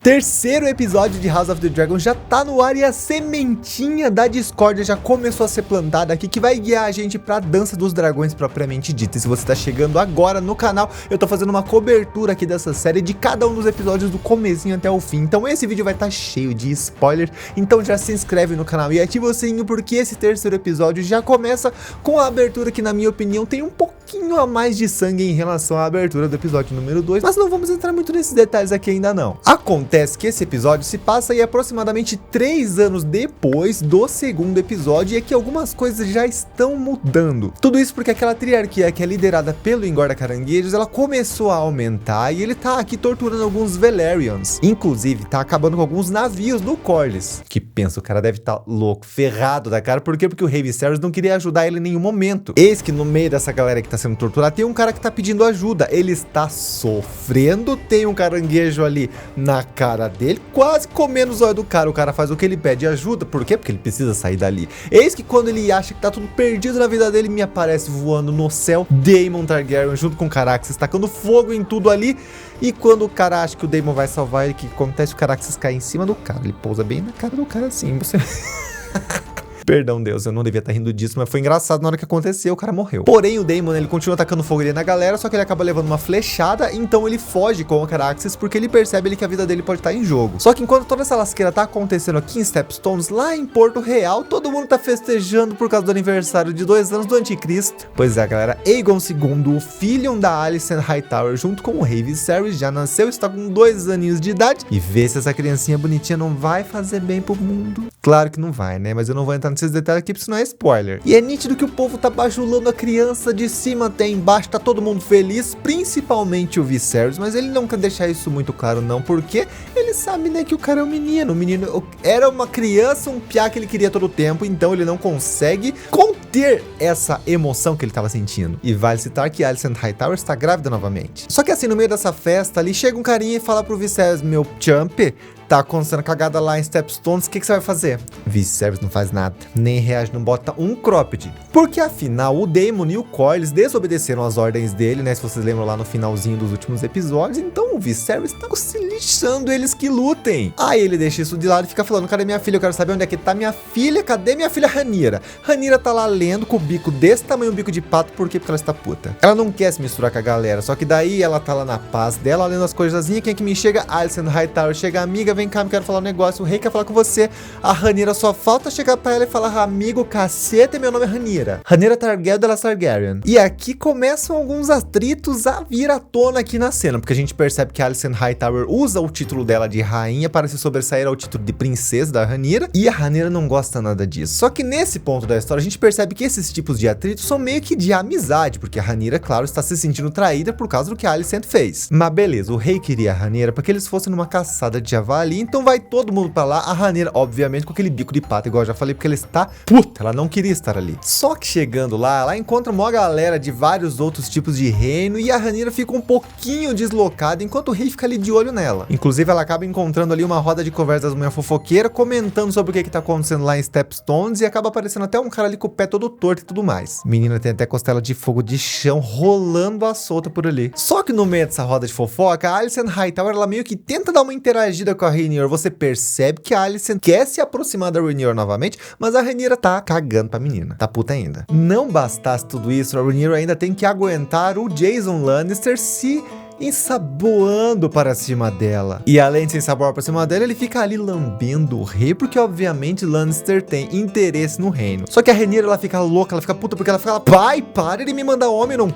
Terceiro episódio de House of the Dragon já tá no ar e a sementinha da discórdia já começou a ser plantada aqui, que vai guiar a gente pra dança dos dragões propriamente dita. E se você tá chegando agora no canal, eu tô fazendo uma cobertura aqui dessa série de cada um dos episódios do comecinho até o fim. Então esse vídeo vai estar cheio de spoilers, então já se inscreve no canal e ativa o sininho, porque esse terceiro episódio já começa com a abertura que, na minha opinião, tem um pouquinho a mais de sangue em relação à abertura do episódio número 2, mas não vamos entrar muito nesses detalhes aqui ainda não. Acontece que esse episódio se passa aí aproximadamente 3 anos depois do segundo episódio, e aqui algumas coisas já estão mudando. Tudo isso porque aquela triarquia que é liderada pelo Engorda Caranguejos, ela começou a aumentar e ele tá aqui torturando alguns Velaryon. Inclusive, tá acabando com alguns navios do Corlys. Que pensa, o cara deve estar louco, ferrado da cara. Por quê? Porque o Rey Viserys não queria ajudar ele em nenhum momento. Eis que no meio dessa galera que tá sendo torturada, tem um cara que tá pedindo ajuda. Ele está sofrendo, tem um caranguejo ali na cara dele, quase comendo os olhos do cara. O cara faz o que ele pede, ajuda. Por quê? Porque ele precisa sair dali. Eis que quando ele acha que tá tudo perdido na vida dele, me aparece voando no céu Daemon Targaryen junto com Caraxes, tacando fogo em tudo ali. E quando o cara acha que o Daemon vai salvar ele, o que acontece? O Caraxes cai em cima do cara. Ele pousa bem na cara do cara assim. Você... Perdão, Deus, eu não devia estar rindo disso, mas foi engraçado na hora que aconteceu, o cara morreu. Porém, o Daemon, ele continua atacando fogo ali na galera, só que ele acaba levando uma flechada, então ele foge com o Caraxes, porque ele percebe que a vida dele pode estar em jogo. Só que enquanto toda essa lasqueira tá acontecendo aqui em Stepstones, lá em Porto Real, todo mundo tá festejando por causa do aniversário de 2 anos do Anticristo. Pois é, galera, Aegon II, o filho da Alicent Hightower, junto com o Rey Viserys, já nasceu, está com 2 aninhos de idade, e vê se essa criancinha bonitinha não vai fazer bem pro mundo. Claro que não vai, né? Mas eu não vou entrar nesses detalhes aqui, porque isso não é spoiler. E é nítido que o povo tá bajulando a criança de cima até embaixo, tá todo mundo feliz, principalmente o Viserys, mas ele não quer deixar isso muito claro não, porque ele sabe, né, que o cara é um menino. O menino era uma criança, um piá que ele queria todo o tempo, então ele não consegue conter essa emoção que ele tava sentindo. E vale citar que Alicent Hightower está grávida novamente. Só que assim, no meio dessa festa ali, chega um carinha e fala pro Viserys: meu champ, tá acontecendo cagada lá em Stepstones, o que você vai fazer? Viserys não faz nada, nem reage, não bota um cropped. Porque afinal, o Daemon e o Corlys desobedeceram as ordens dele, né? Se vocês lembram lá no finalzinho dos últimos episódios, então o Viserys tá se lixando, eles que lutem. Aí ele deixa isso de lado e fica falando: cadê minha filha? Eu quero saber onde é que tá minha filha, cadê minha filha Rhaenyra? Rhaenyra tá lá lendo com o bico desse tamanho, um bico de pato, por quê? Porque ela está puta. Ela não quer se misturar com a galera, só que daí ela tá lá na paz dela, lendo as coisazinhas. Quem é que me chega? Alicent Hightower chega, amiga, vem cá, me quero falar um negócio. O rei quer falar com você. A Rhaenyra só falta chegar pra ela e falar: amigo, cacete, meu nome é Rhaenyra. Rhaenyra Targaryen de la Targaryen. E aqui começam alguns atritos a vir à tona aqui na cena, porque a gente percebe que a Alicent Hightower usa o título dela de rainha para se sobressair ao título de princesa da Rhaenyra, e a Rhaenyra não gosta nada disso. Só que nesse ponto da história a gente percebe que esses tipos de atritos são meio que de amizade, porque a Rhaenyra, claro, está se sentindo traída por causa do que a Alicent fez. Mas beleza, o rei queria a Rhaenyra para que eles fossem numa caçada de javali, então vai todo mundo pra lá. A Rhaenyra, obviamente, com aquele bico de pato, igual eu já falei, porque ela está puta, ela não queria estar ali. Só que chegando lá, ela encontra uma galera de vários outros tipos de reino, e a Rhaenyra fica um pouquinho deslocada, enquanto o rei fica ali de olho nela. Inclusive, ela acaba encontrando ali uma roda de conversa das mulheres fofoqueiras, comentando sobre o que tá acontecendo lá em Stepstones, e acaba aparecendo até um cara ali com o pé todo torto e tudo mais. Menina, tem até costela de fogo de chão rolando à solta por ali. Só que no meio dessa roda de fofoca, a Alicent Hightower, ela meio que tenta dar uma interagida com a Rhaenyra. Você percebe que a Alicent quer se aproximar da Rhaenyra novamente, mas a Rhaenyra tá cagando pra menina, tá puta ainda. Não bastasse tudo isso, a Rhaenyra ainda tem que aguentar o Jason Lannister se ensaboando para cima dela. E além de se ensaboar para cima dela, ele fica ali lambendo o rei, porque obviamente Lannister tem interesse no reino. Só que a Rhaenyra, ela fica louca, ela fica puta, porque ela fala: pai, para de me mandar homem, eu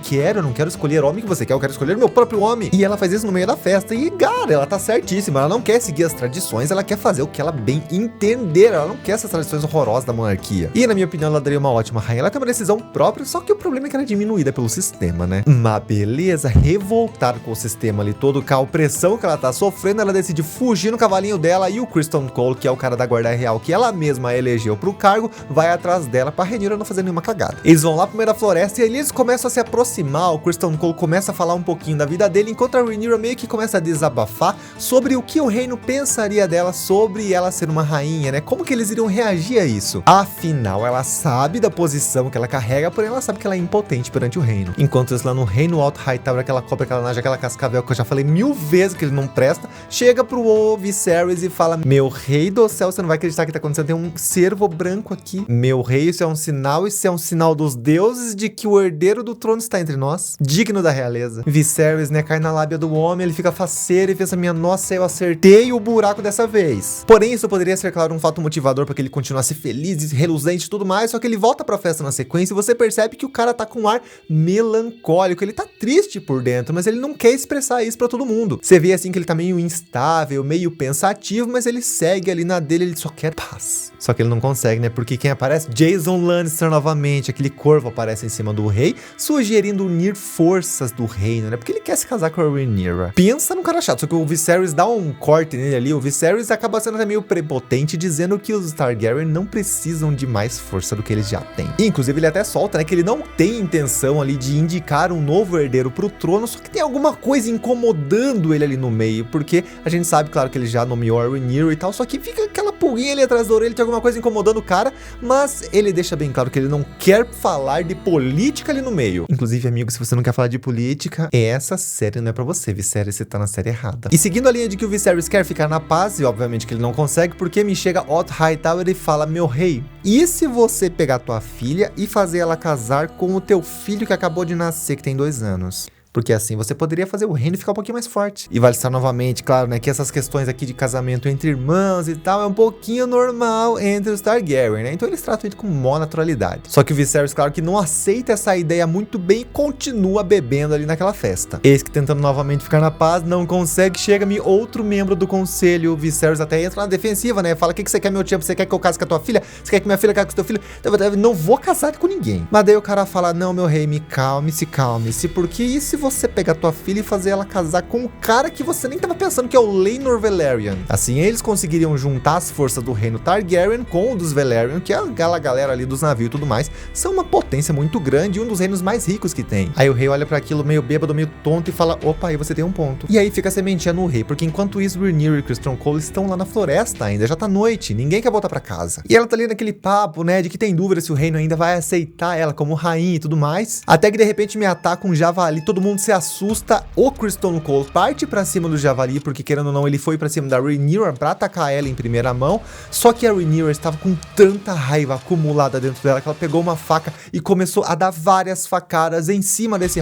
não quero escolher o homem que você quer, eu quero escolher o meu próprio homem. E ela faz isso no meio da festa, e cara, ela tá certíssima, ela não quer seguir as tradições, ela quer fazer o que ela bem entender, ela não quer essas tradições horrorosas da monarquia. E na minha opinião, ela daria uma ótima rainha, ela tem uma decisão própria, só que o problema é que ela é diminuída pelo sistema, né? Mas beleza, revoltar com o sistema ali todo, com a opressão que ela tá sofrendo, ela decide fugir no cavalinho dela, e o Criston Cole, que é o cara da guarda real que ela mesma elegeu pro cargo, vai atrás dela pra Rhaenyra não fazer nenhuma cagada. Eles vão lá pro meio da floresta e ali eles começam a se aproximar. O Criston Cole começa a falar um pouquinho da vida dele, enquanto a Rhaenyra meio que começa a desabafar sobre o que o reino pensaria dela sobre ela ser uma rainha, né? Como que eles iriam reagir a isso? Afinal, ela sabe da posição que ela carrega, porém ela sabe que ela é impotente perante o reino. Enquanto isso, lá no Reino Alto Hightower, aquela cobra, aquela naja, aquela Cascavel, que eu já falei 1000 vezes que ele não presta, chega pro Viserys e fala: meu rei do céu, você não vai acreditar que tá acontecendo, tem um cervo branco aqui. Meu rei, isso é um sinal dos deuses de que o herdeiro do trono está entre nós, digno da realeza. Viserys, né, cai na lábia do homem, ele fica faceiro e pensa: minha nossa, eu acertei o buraco dessa vez. Porém, isso poderia ser, claro, um fato motivador para que ele continuasse feliz e reluzente e tudo mais, só que ele volta pra festa na sequência e você percebe que o cara tá com um ar melancólico, ele tá triste por dentro, mas ele não quer expressar isso pra todo mundo. Você vê assim que ele tá meio instável, meio pensativo, mas ele segue ali na dele, ele só quer paz. Só que ele não consegue, né? Porque quem aparece? Jason Lannister novamente, aquele corvo aparece em cima do rei, sugerindo unir forças do reino, né? Porque ele quer se casar com a Rhaenyra. Pensa num cara chato, só que o Viserys dá um corte nele ali, o Viserys acaba sendo até meio prepotente, dizendo que os Targaryen não precisam de mais força do que eles já têm. E, inclusive, ele até solta, né, que ele não tem intenção ali de indicar um novo herdeiro pro trono, só que tem alguma coisa incomodando ele ali no meio, porque a gente sabe, claro, que ele já nomeou a Rhaenyra e tal, só que fica aquela pulguinha ali atrás da orelha, tem alguma coisa incomodando o cara, mas ele deixa bem claro que ele não quer falar de política ali no meio. Inclusive, amigo, se você não quer falar de política, essa série não é pra você, Viserys, você tá na série errada. E seguindo a linha de que o Viserys quer ficar na paz, e obviamente que ele não consegue, porque me chega Otto Hightower e fala: meu rei, e se você pegar tua filha e fazer ela casar com o teu filho que acabou de nascer, que tem 2 anos? Porque assim você poderia fazer o reino ficar um pouquinho mais forte. E vale estar novamente, claro, né, que essas questões aqui de casamento entre irmãos e tal é um pouquinho normal entre os Targaryen, né? Então eles tratam isso com maior naturalidade. Só que o Viserys, claro, que não aceita essa ideia muito bem e continua bebendo ali naquela festa. Eis que tentando novamente ficar na paz, não consegue, chega-me outro membro do conselho. O Viserys até entra na defensiva, né? Fala: o que você quer, meu tempo? Você quer que eu case com a tua filha? Você quer que minha filha case com o teu filho? Eu não vou casar com ninguém. Mas daí o cara fala: não, meu rei, me calme-se, porque e se você pegar tua filha e fazer ela casar com um cara que você nem tava pensando, que é o Laenor Velaryon? Assim eles conseguiriam juntar as forças do reino Targaryen com o dos Velaryon, que é aquela galera ali dos navios e tudo mais, são uma potência muito grande e um dos reinos mais ricos que tem. Aí o rei olha para aquilo meio bêbado, meio tonto e fala: opa, aí você tem um ponto. E aí fica a sementinha no rei, porque enquanto isso Rhaenyra e Criston Cole estão lá na floresta ainda, já tá noite, ninguém quer voltar para casa. E ela tá ali naquele papo, né, de que tem dúvida se o reino ainda vai aceitar ela como rainha e tudo mais, até que de repente me ataca um javali, todo mundo se assusta, o Criston Cole parte pra cima do javali, porque querendo ou não ele foi pra cima da Rhaenyra pra atacar ela em primeira mão, só que a Rhaenyra estava com tanta raiva acumulada dentro dela que ela pegou uma faca e começou a dar várias facadas em cima desse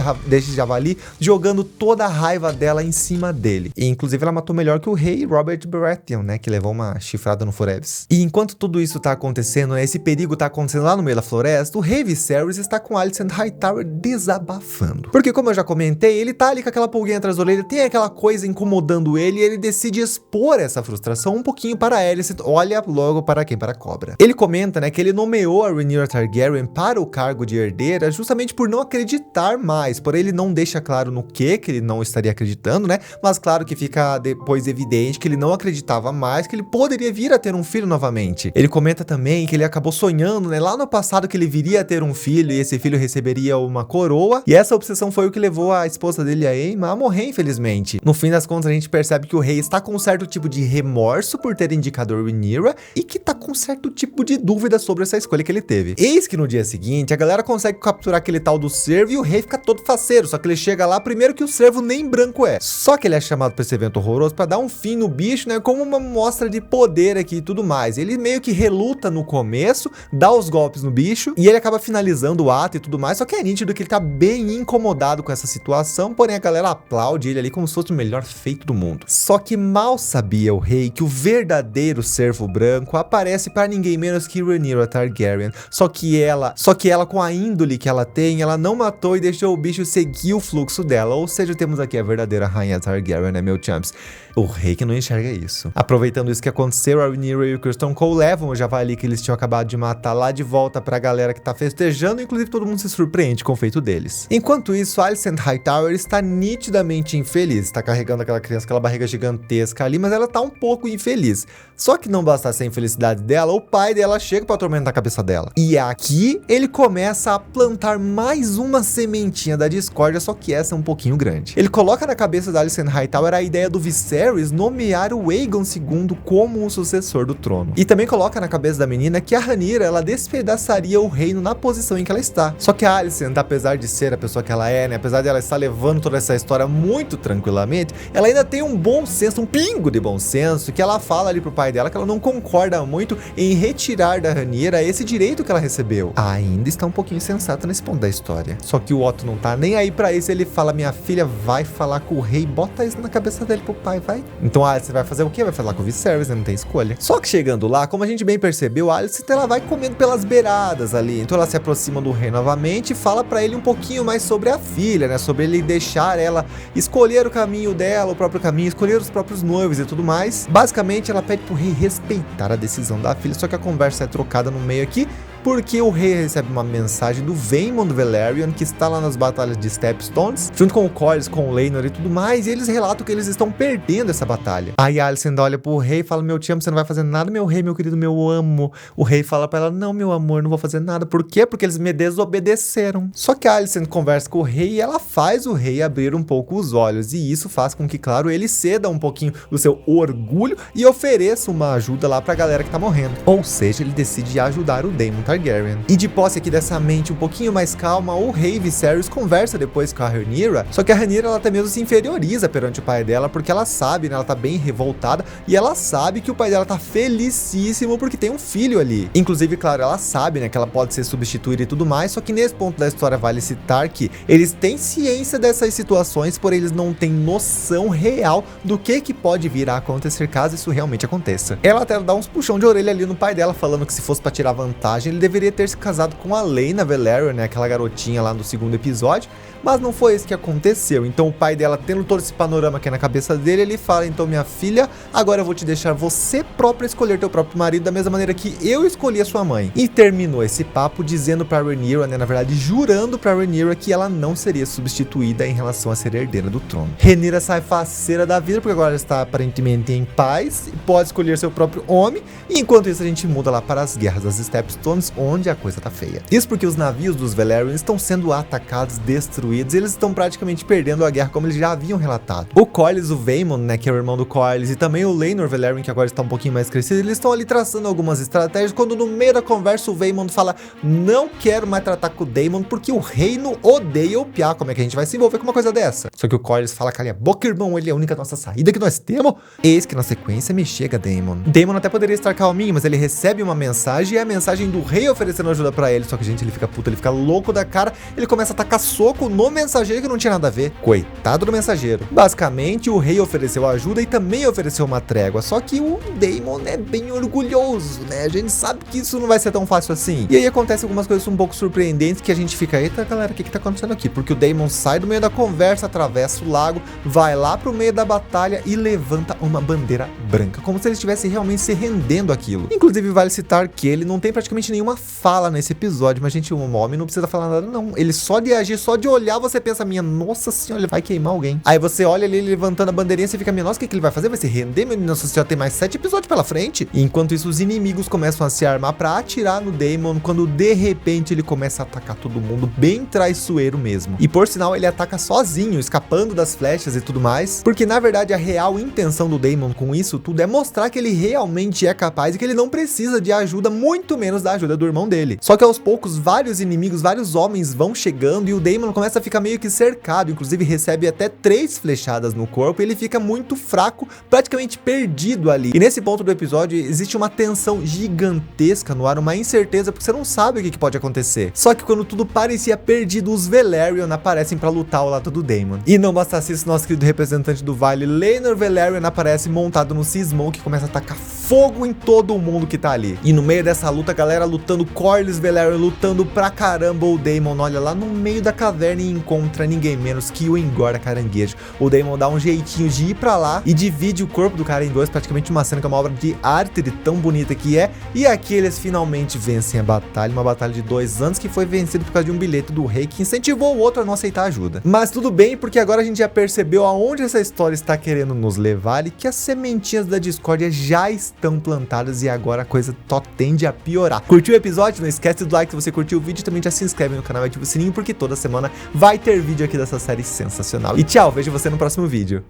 javali, jogando toda a raiva dela em cima dele. E inclusive ela matou melhor que o rei Robert Baratheon, né, que levou uma chifrada no Foreves. E enquanto tudo isso tá acontecendo, né, esse perigo tá acontecendo lá no meio da floresta, o rei Viserys está com Alicent Hightower desabafando. Porque como eu já comentei, ele tá ali com aquela pulguinha atrás da orelha, tem aquela coisa incomodando ele e ele decide expor essa frustração um pouquinho para Alicent. Olha logo para quem? Para a cobra. Ele comenta, né, que ele nomeou a Rhaenyra Targaryen para o cargo de herdeira justamente por não acreditar mais, porém ele não deixa claro no que ele não estaria acreditando, né, mas claro que fica depois evidente que ele não acreditava mais que ele poderia vir a ter um filho novamente. Ele comenta também que ele acabou sonhando, né, lá no passado que ele viria a ter um filho e esse filho receberia uma coroa, e essa obsessão foi o que levou a esposa dele, a Aemma, a morrer, infelizmente. No fim das contas, a gente percebe que o rei está com um certo tipo de remorso por ter indicado a Rhaenyra e que tá com um certo tipo de dúvida sobre essa escolha que ele teve. Eis que no dia seguinte, a galera consegue capturar aquele tal do cervo e o rei fica todo faceiro, só que ele chega lá primeiro que o cervo nem branco é. Só que ele é chamado pra esse evento horroroso pra dar um fim no bicho, né, como uma mostra de poder aqui e tudo mais. Ele meio que reluta no começo, dá os golpes no bicho e ele acaba finalizando o ato e tudo mais, só que é nítido que ele tá bem incomodado com essa situação, porém a galera aplaude ele ali como se fosse o melhor feito do mundo. Só que mal sabia o rei que o verdadeiro cervo branco aparece para ninguém menos que Rhaenyra Targaryen, só que ela com a índole que ela tem, ela não matou e deixou o bicho seguir o fluxo dela, ou seja, temos aqui a verdadeira rainha Targaryen, né, meu champs? O rei que não enxerga isso. Aproveitando isso que aconteceu, a Rhaenyra e o Criston Cole levam o javali que eles tinham acabado de matar lá de volta pra galera que tá festejando, inclusive todo mundo se surpreende com o feito deles. Enquanto isso, Alicent Hightower está nitidamente infeliz, tá carregando aquela criança, aquela barriga gigantesca ali, mas ela tá um pouco infeliz. Só que não bastasse a infelicidade dela, o pai dela chega pra atormentar a cabeça dela. E aqui ele começa a plantar mais uma sementinha da discórdia, só que essa é um pouquinho grande. Ele coloca na cabeça da Alicent Hightower a ideia do Viserys nomear o Aegon II como o sucessor do trono. E também coloca na cabeça da menina que a Rhaenyra, ela despedaçaria o reino na posição em que ela está. Só que a Alicent, apesar de ser a pessoa que ela é, né, apesar de ela estar levando toda essa história muito tranquilamente, ela ainda tem um bom senso, um pingo de bom senso, que ela fala ali pro pai dela que ela não concorda muito em retirar da Rhaenyra esse direito que ela recebeu. Ainda está um pouquinho sensata nesse ponto da história. Só que o Otto não tá nem aí pra isso, ele fala, minha filha vai falar com o rei, bota isso na cabeça dele pro pai, vai. Então a Alicent vai fazer o quê? Vai falar com o Viserys, né? Não tem escolha. Só que chegando lá, como a gente bem percebeu, a Alicent ela vai comendo pelas beiradas ali, então ela se aproxima do rei novamente e fala pra ele um pouquinho mais sobre a filha, né? Sobre ele deixar ela escolher o caminho dela, o próprio caminho, escolher os próprios noivos e tudo mais. Basicamente ela pede pro rei respeitar a decisão da filha, só que a conversa é trocada no meio aqui, porque o rei recebe uma mensagem do Vaemond Velaryon, que está lá nas batalhas de Stepstones, junto com o Corlys, com o Laenor e tudo mais, e eles relatam que eles estão perdendo essa batalha. Aí a Alicent olha pro rei e fala, meu te amo, você não vai fazer nada, meu rei, meu querido, meu amo. O rei fala pra ela, não, meu amor, não vou fazer nada. Por quê? Porque eles me desobedeceram. Só que a Alicent conversa com o rei e ela faz o rei abrir um pouco os olhos, e isso faz com que, claro, ele ceda um pouquinho do seu orgulho e ofereça uma ajuda lá pra galera que tá morrendo. Ou seja, ele decide ajudar o Daemon Targaryen. E de posse aqui dessa mente um pouquinho mais calma, o rei Viserys conversa depois com a Rhaenyra, só que a Rhaenyra ela até mesmo se inferioriza perante o pai dela, porque ela sabe, né, ela tá bem revoltada, e ela sabe que o pai dela tá felicíssimo porque tem um filho ali. Inclusive, claro, ela sabe, né, que ela pode ser substituída e tudo mais, só que nesse ponto da história vale citar que eles têm ciência dessas situações, porém eles não têm noção real do que pode vir a acontecer caso isso realmente aconteça. Ela até dá uns puxão de orelha ali no pai dela, falando que se fosse pra tirar vantagem, ele deveria ter se casado com a Laena Velaryon, né, aquela garotinha lá no segundo episódio, mas não foi isso que aconteceu. Então o pai dela, tendo todo esse panorama aqui na cabeça dele, ele fala, então minha filha, agora eu vou te deixar você própria escolher teu próprio marido da mesma maneira que eu escolhi a sua mãe. E terminou esse papo dizendo pra Rhaenyra, né, na verdade jurando pra Rhaenyra que ela não seria substituída em relação a ser herdeira do trono. Rhaenyra sai faceira da vida, porque agora ela está aparentemente em paz e pode escolher seu próprio homem, e enquanto isso a gente muda lá para as guerras das Stepstones, onde a coisa tá feia. Isso porque os navios dos Velaryon estão sendo atacados, destruídos, e eles estão praticamente perdendo a guerra, como eles já haviam relatado. O Corlys, o Vaemond, né, que é o irmão do Corlys, e também o Laenor Velaryon, que agora está um pouquinho mais crescido, eles estão ali traçando algumas estratégias, quando no meio da conversa o Vaemond fala, não quero mais tratar com o Daemon, porque o reino odeia o Piá, como é que a gente vai se envolver com uma coisa dessa? Só que o Corlys fala, calha a boca, irmão, ele é a única nossa saída que nós temos. Eis que na sequência me chega Daemon. Daemon até poderia estar calminho, mas ele recebe uma mensagem, e é a mensagem do rei oferecendo ajuda pra ele, só que, gente, ele fica puto, ele fica louco da cara, ele começa a tacar soco no mensageiro que não tinha nada a ver. Coitado do mensageiro. Basicamente, o rei ofereceu ajuda e também ofereceu uma trégua, só que o Daemon é bem orgulhoso, né? A gente sabe que isso não vai ser tão fácil assim. E aí acontece algumas coisas um pouco surpreendentes que a gente fica, eita galera, o que tá acontecendo aqui? Porque o Daemon sai do meio da conversa, atravessa o lago, vai lá pro meio da batalha e levanta uma bandeira branca, como se ele estivesse realmente se rendendo àquilo. Inclusive, vale citar que ele não tem praticamente nenhuma fala nesse episódio, mas, gente, um homem não precisa falar nada, não. Ele só de agir, só de olhar, você pensa, minha nossa senhora, ele vai queimar alguém. Aí você olha ele levantando a bandeirinha, você fica, minha nossa, o que ele vai fazer? Vai se render, meu nossa senhora, tem mais 7 episódios pela frente. E enquanto isso, os inimigos começam a se armar pra atirar no Daemon, quando de repente ele começa a atacar todo mundo, bem traiçoeiro mesmo. E por sinal, ele ataca sozinho, escapando das flechas e tudo mais, porque na verdade a real intenção do Daemon com isso tudo é mostrar que ele realmente é capaz e que ele não precisa de ajuda, muito menos da ajuda do irmão dele. Só que aos poucos, vários inimigos, vários homens vão chegando e o Daemon começa a ficar meio que cercado, inclusive recebe até 3 flechadas no corpo e ele fica muito fraco, praticamente perdido ali. E nesse ponto do episódio existe uma tensão gigantesca no ar, uma incerteza, porque você não sabe o que pode acontecer. Só que quando tudo parecia perdido, os Velaryon aparecem pra lutar ao lado do Daemon. E não bastasse isso, nosso querido representante do vale, Laenor Velaryon, aparece montado no cismão, que começa a atacar fogo em todo mundo que tá ali. E no meio dessa luta, a galera lutando, Corlys Velaryon lutando pra caramba, o Daemon olha lá no meio da caverna e encontra ninguém menos que o Engorda Caranguejo. O Daemon dá um jeitinho de ir pra lá e divide o corpo do cara em dois, praticamente uma cena que é uma obra de arte de tão bonita que é. E aqui eles finalmente vencem a batalha, uma batalha de 2 anos que foi vencida por causa de um bilhete do rei que incentivou o outro a não aceitar ajuda. Mas tudo bem, porque agora a gente já percebeu aonde essa história está querendo nos levar e que as sementinhas da discórdia já estão plantadas e agora a coisa só tende a piorar. Curtiu o episódio? Não esquece do like se você curtiu o vídeo, também já se inscreve no canal e ativa o sininho, porque toda semana vai ter vídeo aqui dessa série sensacional. E tchau, vejo você no próximo vídeo.